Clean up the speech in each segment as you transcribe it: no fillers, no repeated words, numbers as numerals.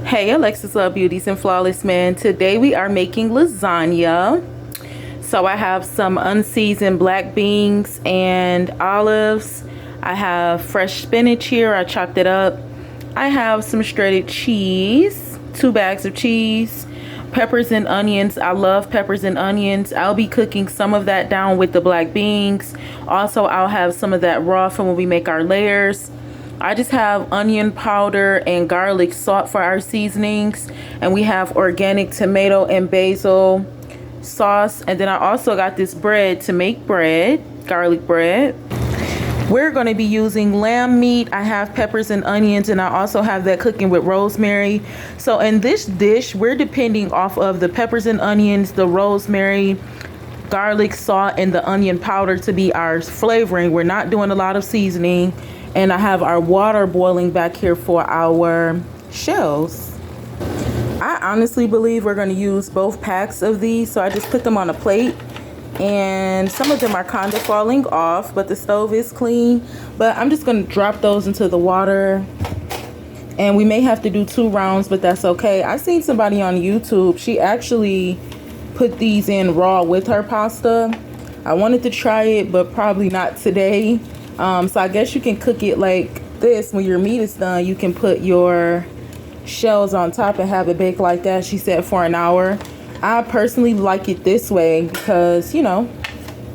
Hey, Alexis Love Beauties and Flawless Men. Today we are making lasagna. So I have some unseasoned black beans and olives. I have fresh spinach here. I chopped it up. I have some shredded cheese, 2 bags of cheese, peppers and onions. I love peppers and onions. I'll be cooking some of that down with the black beans. Also, I'll have some of that raw for when we make our layers. I just have onion powder and garlic salt for our seasonings, and we have organic tomato and basil sauce. And then I also got this bread to make bread, garlic bread. We're going to be using lamb meat. I have peppers and onions, and I also have that cooking with rosemary. So in this dish, we're depending off of the peppers and onions, the rosemary, garlic salt, and the onion powder to be our flavoring. We're not doing a lot of seasoning. And I have our water boiling back here for our shells. I honestly believe we're going to use both packs of these. So I just put them on a plate. And some of them are kind of falling off, but the stove is clean. But I'm just going to drop those into the water. And we may have to do 2 rounds, but that's okay. I seen somebody on YouTube. She actually put these in raw with her pasta. I wanted to try it, but probably not today. So I guess you can cook it like this. When your meat is done, you can put your shells on top and have it baked like that. She said for an hour. I personally like it this way because, you know,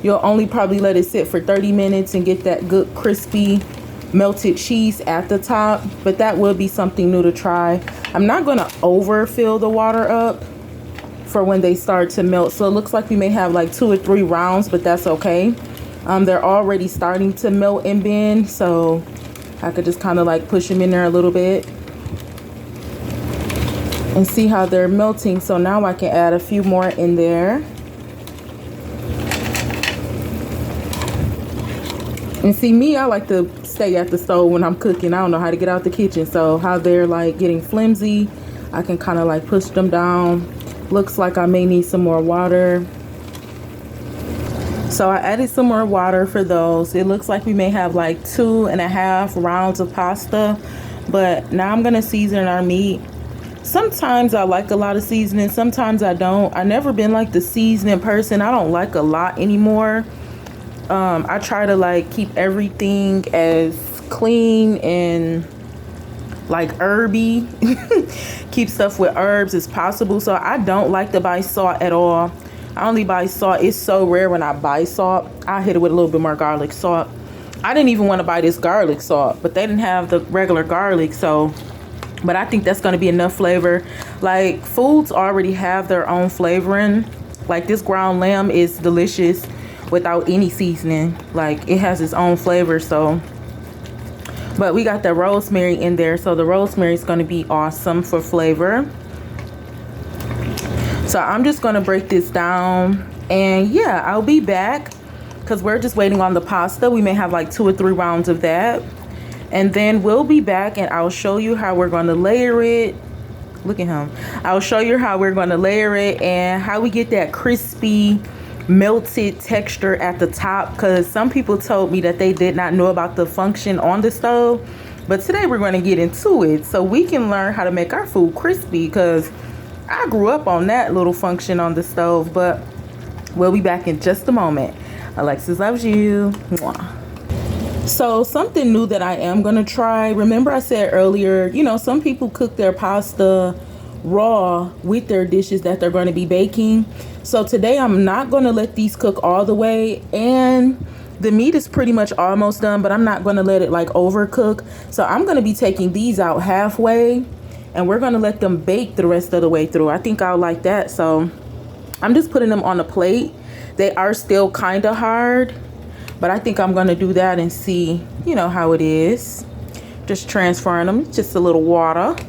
you'll only probably let it sit for 30 minutes and get that good crispy melted cheese at the top. But that will be something new to try. I'm not going to overfill the water up for when they start to melt. So it looks like we may have like 2 or 3 rounds, but that's okay. They're already starting to melt and bend, so I could just kind of like push them in there a little bit and see how they're melting. So now I can add a few more in there. And see, me, I like to stay at the stove when I'm cooking. I don't know how to get out the kitchen, so how they're like getting flimsy, I can kind of like push them down. Looks like I may need some more water. So I added some more water for those. It looks like we may have like 2.5 rounds of pasta. But now I'm going to season our meat. Sometimes I like a lot of seasoning. Sometimes I don't. I've never been like the seasoning person. I don't like a lot anymore. I try to like keep everything as clean and like herby. Keep stuff with herbs as possible. So I don't like to buy salt at all. I only buy salt. It's so rare when I buy salt. I hit it with a little bit more garlic salt. I didn't even want to buy this garlic salt, but they didn't have the regular garlic. So, but I think that's going to be enough flavor. Like foods already have their own flavoring. Like this ground lamb is delicious without any seasoning. Like it has its own flavor. So, but we got the rosemary in there. So the rosemary is going to be awesome for flavor. So I'm just going to break this down, and yeah, I'll be back because we're just waiting on the pasta. We may have like 2 or 3 rounds of that, and then we'll be back and I'll show you how we're going to layer it. Look at him. I'll show you how we're going to layer it and how we get that crispy melted texture at the top, because some people told me that they did not know about the function on the stove, but today we're going to get into it so we can learn how to make our food crispy, because I grew up on that little function on the stove. But we'll be back in just a moment. Alexis loves you. Mwah. So something new that I am going to try. Remember I said earlier, you know, some people cook their pasta raw with their dishes that they're going to be baking. So today I'm not going to let these cook all the way. And the meat is pretty much almost done, but I'm not going to let it like overcook. So I'm going to be taking these out halfway. And we're going to let them bake the rest of the way through. I think I'll like that. So I'm just putting them on a plate. They are still kind of hard, but I think I'm going to do that and see, you know, how it is. Just transferring them, just a little water.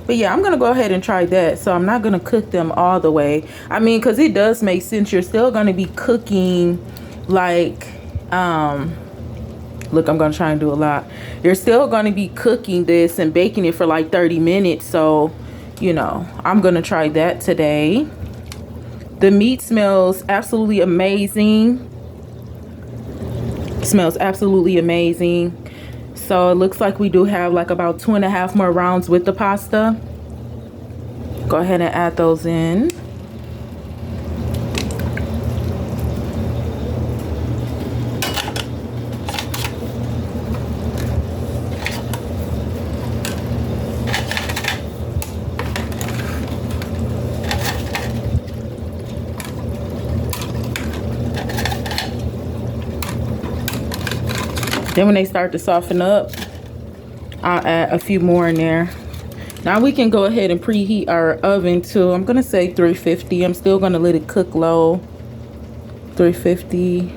But yeah, I'm going to go ahead and try that. So I'm not going to cook them all the way. I mean, because it does make sense. You're still going to be cooking like, look, I'm going to try and do a lot. You're still going to be cooking this and baking it for like 30 minutes. So, you know, I'm going to try that today. The meat smells absolutely amazing. Smells absolutely amazing. So it looks like we do have like about 2.5 more rounds with the pasta. Go ahead and add those in. Then when they start to soften up, I'll add a few more in there. Now we can go ahead and preheat our oven to, I'm gonna say 350. I'm still gonna let it cook low. 350.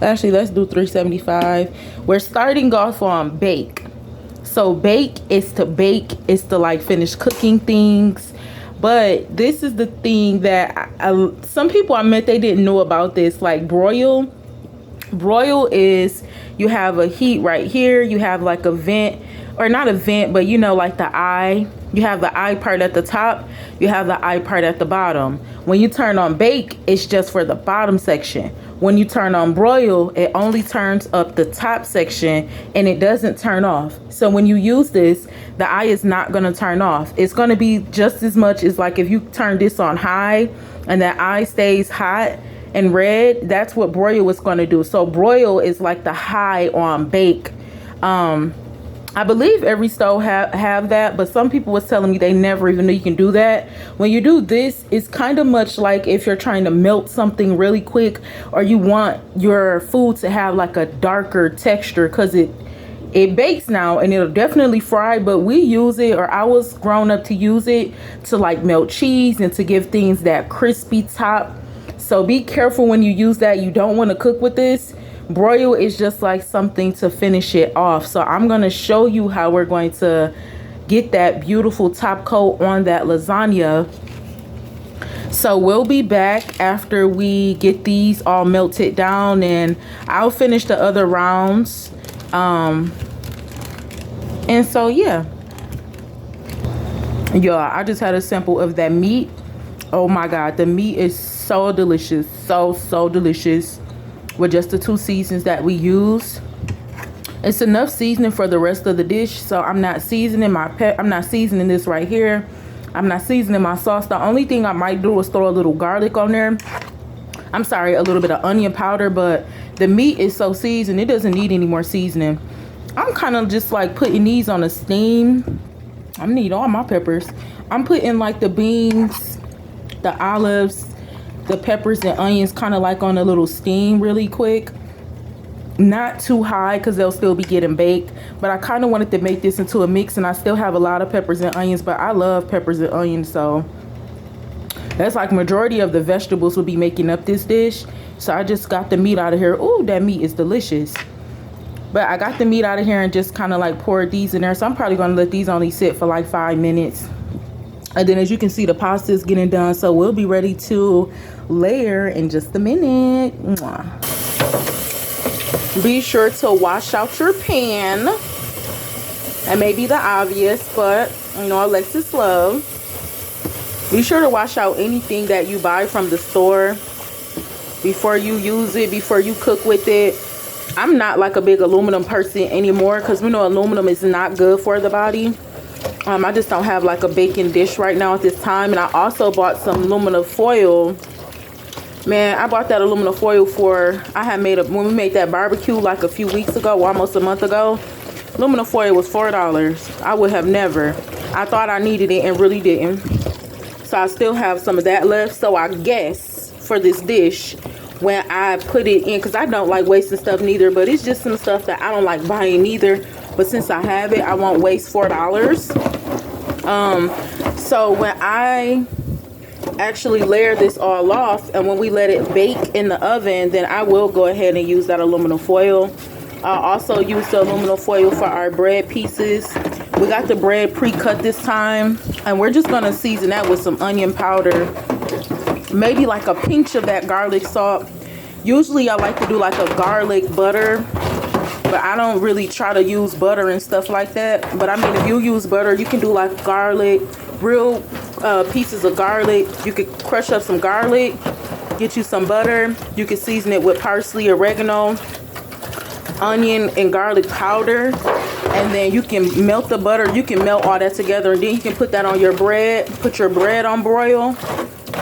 Actually, let's do 375. We're starting off on bake. So bake is to like finish cooking things. But this is the thing that some people I met, they didn't know about this. Like broil is, you have a heat right here, you have like a vent, or not a vent, but you know, like the eye. You have the eye part at the top, you have the eye part at the bottom. When you turn on bake, it's just for the bottom section. When you turn on broil, it only turns up the top section and it doesn't turn off. So when you use this, the eye is not going to turn off. It's going to be just as much as like if you turn this on high and that eye stays hot and red, that's what broil is going to do. So broil is like the high on bake. I believe every stove have that, but some people was telling me they never even knew you can do that. When you do this, it's kind of much like if you're trying to melt something really quick, or you want your food to have like a darker texture, because it bakes now and it'll definitely fry, but we use it, or I was grown up to use it to like melt cheese and to give things that crispy top. So be careful when you use that. You don't want to cook with this. Broil is just like something to finish it off. So I'm going to show you how we're going to get that beautiful top coat on that lasagna. So we'll be back after we get these all melted down, and I'll finish the other rounds. And so yeah, y'all, I just had a sample of that meat. Oh my god, the meat is so delicious, so delicious, with just the 2 seasons that we use. It's enough seasoning for the rest of the dish, so I'm not seasoning I'm not seasoning this right here. I'm not seasoning my sauce. The only thing I might do is throw a little garlic on there. I'm sorry, a little bit of onion powder, but the meat is so seasoned, it doesn't need any more seasoning. I'm kind of just like putting these on a steam. I need all my peppers. I'm putting like the beans, the olives, the peppers and onions kind of like on a little steam really quick. Not too high because they'll still be getting baked, but I kind of wanted to make this into a mix, and I still have a lot of peppers and onions, but I love peppers and onions, so that's like majority of the vegetables will be making up this dish. So I just got the meat out of here. Oh, that meat is delicious. But I got the meat out of here and just kind of like poured these in there. So I'm probably going to let these only sit for like 5 minutes. And then as you can see, the pasta is getting done. So we'll be ready to layer in just a minute. Mwah. Be sure to wash out your pan. That may be the obvious, but you know, Alexis love. Be sure to wash out anything that you buy from the store before you use it, before you cook with it. I'm not like a big aluminum person anymore because we know aluminum is not good for the body. I just don't have like a baking dish right now at this time. And I also bought some aluminum foil. Man, I bought that aluminum foil when we made that barbecue like a few weeks ago, almost a month ago. Aluminum foil was $4. I would have never. I thought I needed it and really didn't. So I still have some of that left. So I guess for this dish, when I put it in, because I don't like wasting stuff neither, but it's just some stuff that I don't like buying neither. But since I have it, I won't waste $4. So when I actually layer this all off, and when we let it bake in the oven, then I will go ahead and use that aluminum foil. I'll also use the aluminum foil for our bread pieces. We got the bread pre-cut this time, and we're just gonna season that with some onion powder, maybe like a pinch of that garlic salt. Usually I like to do like a garlic butter, but I don't really try to use butter and stuff like that. But I mean, if you use butter, you can do like garlic, real pieces of garlic. You could crush up some garlic, get you some butter. You can season it with parsley, oregano, onion, and garlic powder. And then you can melt the butter. You can melt all that together, and then you can put that on your bread. Put your bread on broil.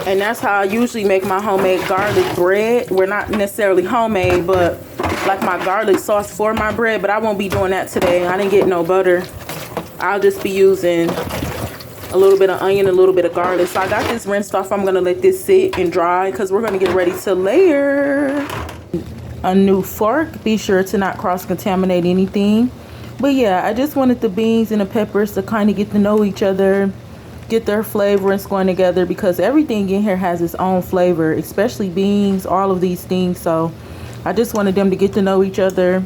And that's how I usually make my homemade garlic bread. We're not necessarily homemade, but like my garlic sauce for my bread. But I won't be doing that today. I didn't get no butter. I'll just be using a little bit of onion, a little bit of garlic. So I got this rinsed off. I'm gonna let this sit and dry because we're gonna get ready to layer. A new fork. Be sure to not cross-contaminate anything. But yeah, I just wanted the beans and the peppers to kind of get to know each other, get their flavorings going together, because everything in here has its own flavor, especially beans, all of these things. So I just wanted them to get to know each other.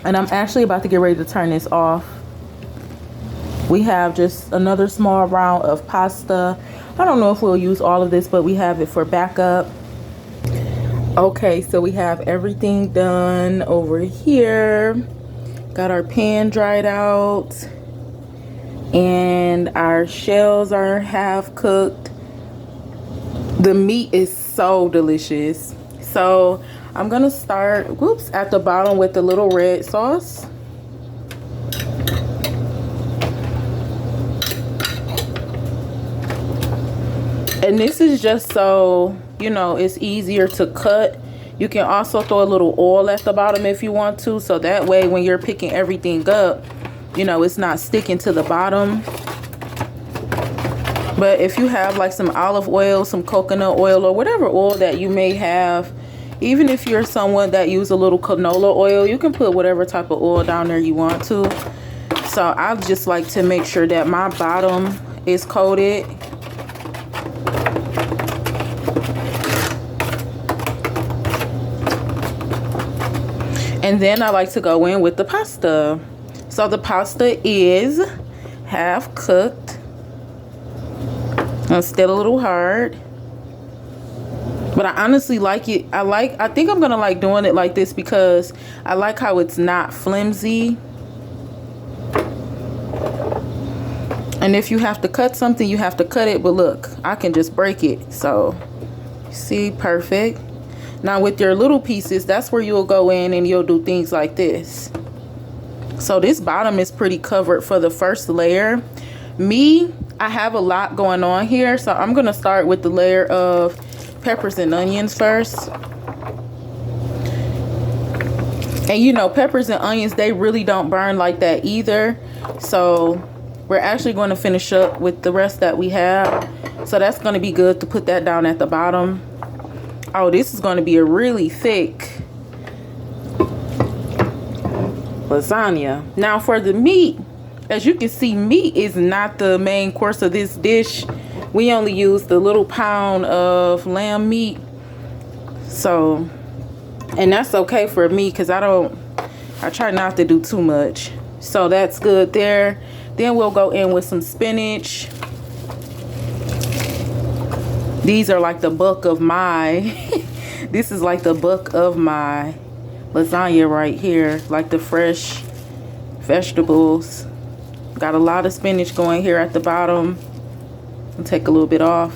And I'm actually about to get ready to turn this off. We have just another small round of pasta. I don't know if we'll use all of this, but we have it for backup. Okay, so we have everything done over here. Got our pan dried out, and our shells are half cooked. The meat is so delicious. So I'm gonna start, whoops, at the bottom with the little red sauce. And this is just so, you know, it's easier to cut. You can also throw a little oil at the bottom if you want to, so that way when you're picking everything up, you know, it's not sticking to the bottom. But if you have like some olive oil, some coconut oil, or whatever oil that you may have, even if you're someone that uses a little canola oil, you can put whatever type of oil down there you want to. So I just like to make sure that my bottom is coated. And then I like to go in with the pasta. So the pasta is half cooked. It's still a little hard, but I honestly like it. I think I'm gonna like doing it like this because I like how it's not flimsy. And if you have to cut something, you have to cut it. But look, I can just break it. So see, perfect. Now with your little pieces, that's where you'll go in and you'll do things like this. So this bottom is pretty covered for the first layer. I have a lot going on here, so I'm gonna start with the layer of peppers and onions first. And you know, peppers and onions, they really don't burn like that either. So we're actually going to finish up with the rest that we have. So that's going to be good to put that down at the bottom. Oh, this is going to be a really thick lasagna. Now for the meat, as you can see, meat is not the main course of this dish. We only use the little pound of lamb meat. So, and that's okay for me because I try not to do too much. So that's good there. Then we'll go in with some spinach. These are like the bulk of my, this is like the bulk of my lasagna right here. Like the fresh vegetables. Got a lot of spinach going here at the bottom. I'll take a little bit off.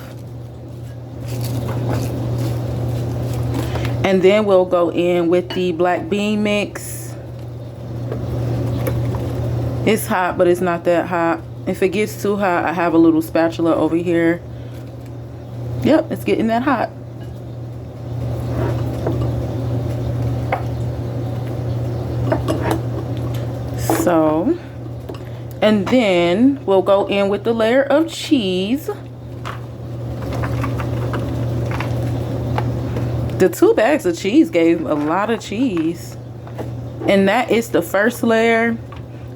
And then we'll go in with the black bean mix. It's hot, but it's not that hot. If it gets too hot, I have a little spatula over here. Yep, it's getting that hot. So, and then we'll go in with the layer of cheese. The 2 bags of cheese gave a lot of cheese. And that is the first layer.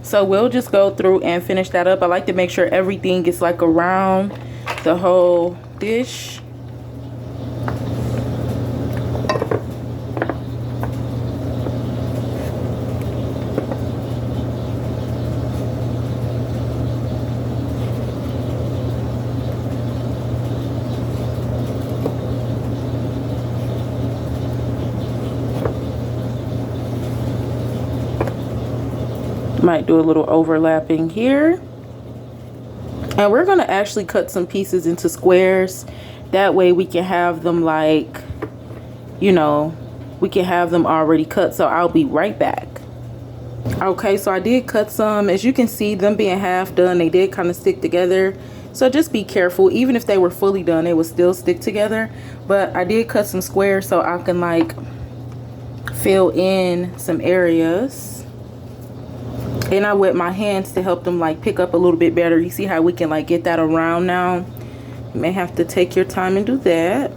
So we'll just go through and finish that up. I like to make sure everything gets like around the whole dish. Might do a little overlapping here. And we're going to actually cut some pieces into squares. That way we can have them like, you know, we can have them already cut. So I'll be right back. Okay, so I did cut some. As you can see, them being half done, they did kind of stick together. So just be careful. Even if they were fully done, they would still stick together. But I did cut some squares so I can like fill in some areas. And I wet my hands to help them like pick up a little bit better. You see how we can like get that around now? You may have to take your time and do that.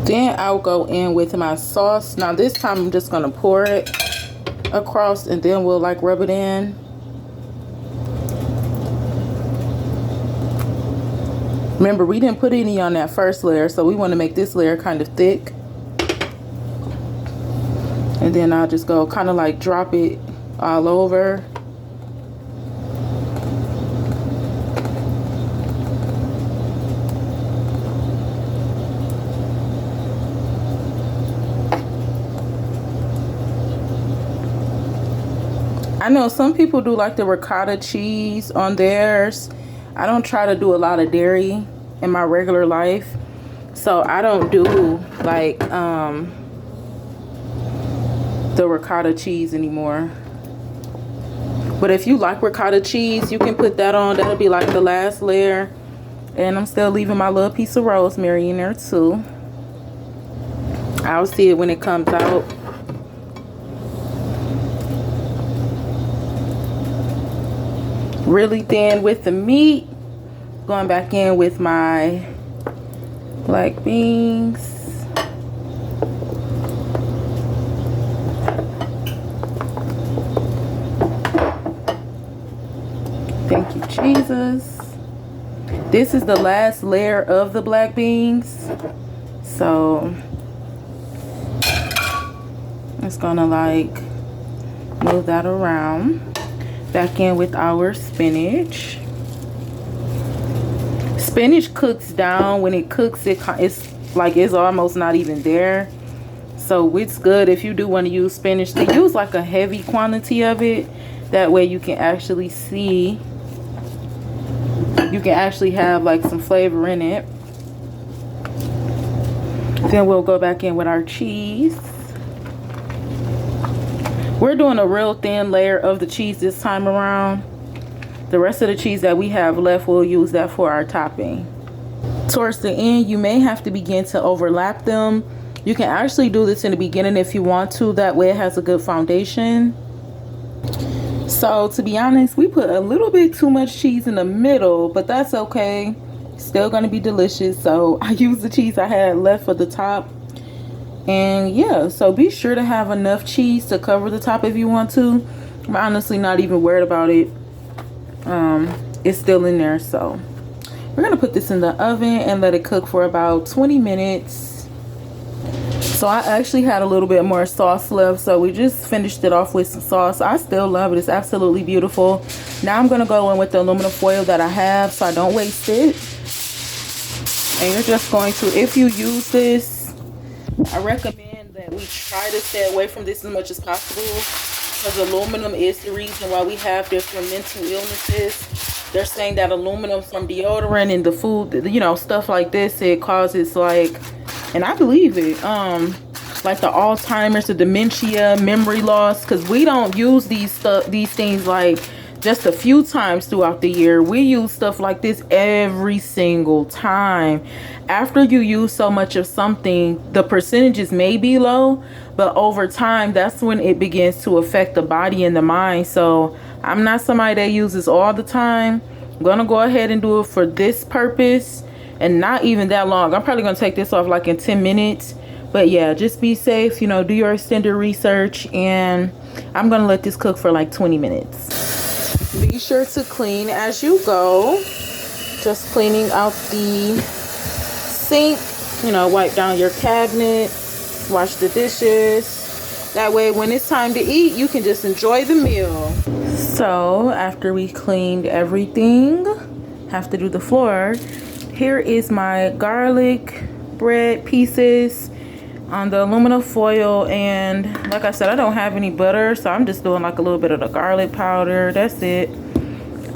Then I'll go in with my sauce. Now this time I'm just gonna pour it across and then we'll like rub it in. Remember, we didn't put any on that first layer, so we want to make this layer kind of thick. And then I'll just go kind of like drop it all over. I know some people do like the ricotta cheese on theirs. I don't try to do a lot of dairy in my regular life, so I don't do like the ricotta cheese anymore. But if you like ricotta cheese, you can put that on. That'll be like the last layer. And I'm still leaving my little piece of rosemary in there too. I'll see it when it comes out. Really thin with the meat. Going back in with my black beans. Thank you, Jesus. This is the last layer of the black beans. So it's gonna like move that around. Back in with our spinach. Spinach cooks down. When it cooks, it's like it's almost not even there. So it's good if you do want to use spinach to use like a heavy quantity of it. That way you can actually see, you can actually have like some flavor in it. Then we'll go back in with our cheese. We're doing a real thin layer of the cheese this time around. The rest of the cheese that we have left, we'll use that for our topping. Towards the end, you may have to begin to overlap them. You can actually do this in the beginning if you want to. That way it has a good foundation. So to be honest, we put a little bit too much cheese in the middle, but that's okay. Still gonna be delicious. So I used the cheese I had left for the top. And yeah, so be sure to have enough cheese to cover the top if you want to. I'm honestly not even worried about it. It's still in there. So we're gonna put this in the oven and let it cook for about 20 minutes. So I actually had a little bit more sauce left, so we just finished it off with some sauce. I still love it. It's absolutely beautiful. Now I'm gonna go in with the aluminum foil that I have so I don't waste it. And you're just going to, if you use this, I recommend that we try to stay away from this as much as possible, because aluminum is the reason why we have different mental illnesses. They're saying that aluminum from deodorant and the food, you know, stuff like this, it causes like, and I believe it, like the Alzheimer's, the dementia, memory loss, because we don't use these things like just a few times throughout the year. We use stuff like this every single time. After you use so much of something, the percentages may be low, but over time, that's when it begins to affect the body and the mind. So I'm not somebody that uses all the time. I'm gonna go ahead and do it for this purpose, and not even that long. I'm probably gonna take this off like in 10 minutes. But yeah, just be safe, you know, do your extended research, and I'm gonna let this cook for like 20 minutes. Be sure to clean as you go. Just cleaning out the sink, you know, wipe down your cabinet, wash the dishes. That way when it's time to eat, you can just enjoy the meal. So after we cleaned everything, have to do the floor. Here is my garlic bread pieces on the aluminum foil, and like I said, I don't have any butter, so I'm just doing like a little bit of the garlic powder. That's it.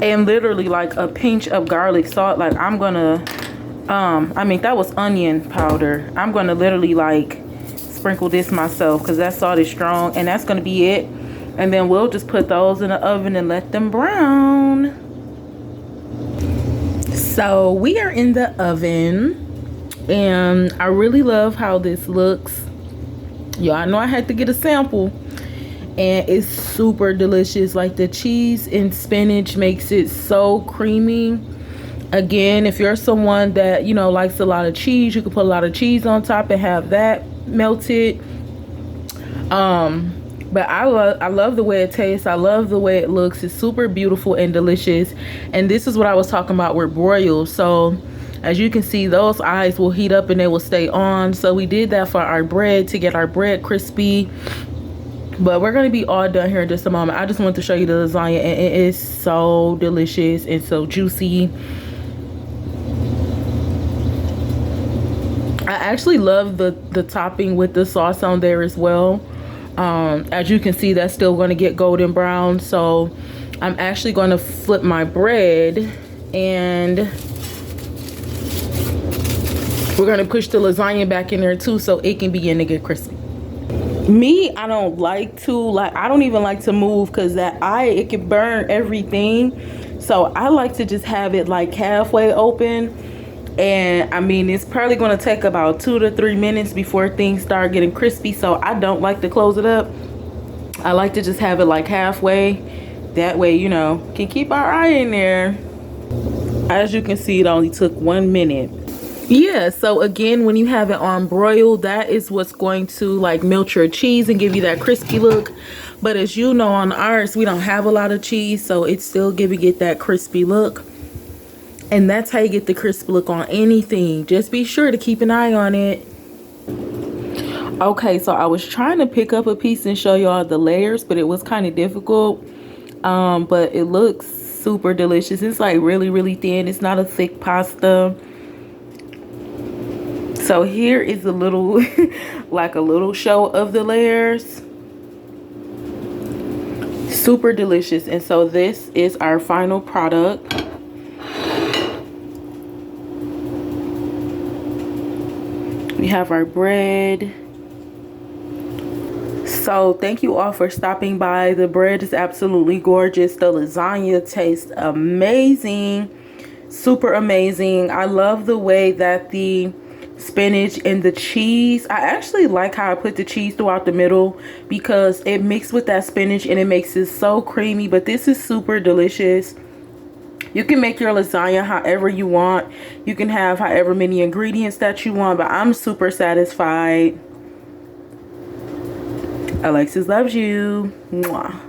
And literally like a pinch of garlic salt. Like I'm gonna I mean, that was onion powder. I'm gonna literally like sprinkle this myself because that salt is strong, and that's gonna be it. And then we'll just put those in the oven and let them brown. So we are in the oven, and I really love how this looks. Y'all know I had to get a sample, and it's super delicious. Like the cheese and spinach makes it so creamy. Again, if you're someone that, you know, likes a lot of cheese, you can put a lot of cheese on top and have that melted. But I love the way it tastes. I love the way it looks. It's super beautiful and delicious. And this is what I was talking about with broils. So as you can see, those eyes will heat up and they will stay on. So we did that for our bread to get our bread crispy. But we're going to be all done here in just a moment. I just want to show you the lasagna, and it is so delicious and so juicy. I actually love the topping with the sauce on there as well. As you can see, that's still going to get golden brown. So I'm actually going to flip my bread, and we're going to push the lasagna back in there too, so it can begin to get crispy. Me, I don't like to, I don't even like to move, because it can burn everything. So I like to just have it like halfway open. And I mean, it's probably going to take about 2 to 3 minutes before things start getting crispy. So I don't like to close it up. I like to just have it like halfway. That way, you know, can keep our eye in there. As you can see, it only took 1 minute. Yeah, so again, when you have it on broil, that is what's going to like melt your cheese and give you that crispy look. But as you know, on ours, we don't have a lot of cheese, so it's still get that crispy look. And that's how you get the crisp look on anything. Just be sure to keep an eye on it. Okay, so I was trying to pick up a piece and show y'all the layers, but it was kind of difficult. But it looks super delicious. It's like really, really thin. It's not a thick pasta. So here is a little, like a little show of the layers. Super delicious. And so this is our final product. We have our bread. So thank you all for stopping by. The bread is absolutely gorgeous. The lasagna tastes amazing. Super amazing. I love the way that the spinach and the cheese, I actually like how I put the cheese throughout the middle, because it mixed with that spinach and it makes it so creamy. But this is super delicious. You can make your lasagna however you want. You can have however many ingredients that you want, but I'm super satisfied. Alexis loves you. Mwah.